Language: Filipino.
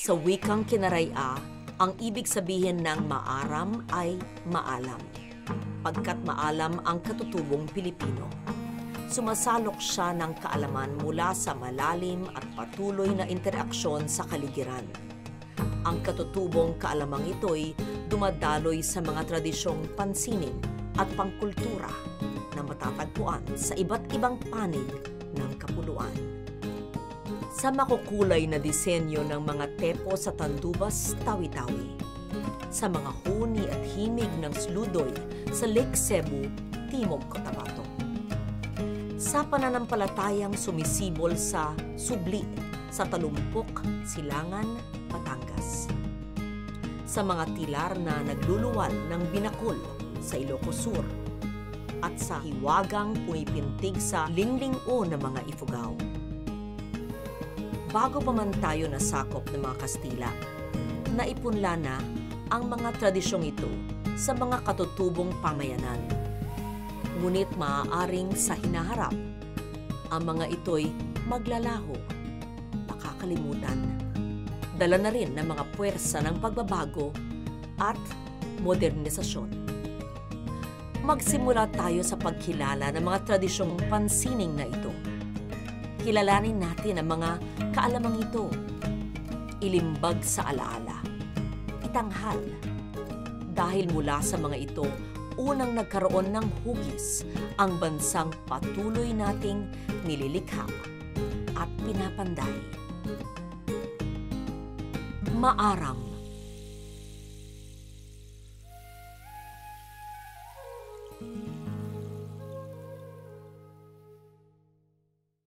Sa wikang Kinaraya, ang ibig sabihin ng maaram ay maalam. Pagkat maalam ang katutubong Pilipino, sumasalok siya ng kaalaman mula sa malalim at patuloy na interaksyon sa kapaligiran. Ang katutubong kaalamang ito'y dumadaloy sa mga tradisyong pansining at pangkultura na matatagpuan sa iba't ibang panig ng kapuluan. Sa makukulay na disenyo ng mga tepo sa Tandubas, Tawi-Tawi, sa mga huni at himig ng Sludoy sa Lake Cebu, Timog Cotabato, sa pananampalatayang sumisibol sa Subli sa Talumpok, Silangan, Batangas, sa mga tilar na nagluluwal ng Binakol sa Ilocos Sur, at sa hiwagang pumipintig sa Linglin-o ng mga Ifugao. Bago pa man tayo nasakop ng mga Kastila, naipunla na ang mga tradisyong ito sa mga katutubong pamayanan. Ngunit maaaring sa hinaharap, ang mga ito'y maglalaho, makakalimutan. Dala na rin ng mga puwersa ng pagbabago at modernisasyon. Magsimula tayo sa pagkilala ng mga tradisyong pansining na ito. Kilalanin natin ang mga kaalamang ito. Ilimbag sa alaala. Itanghal. Dahil mula sa mga ito, unang nagkaroon ng hugis ang bansang patuloy nating nililikha at pinapanday. Maaram.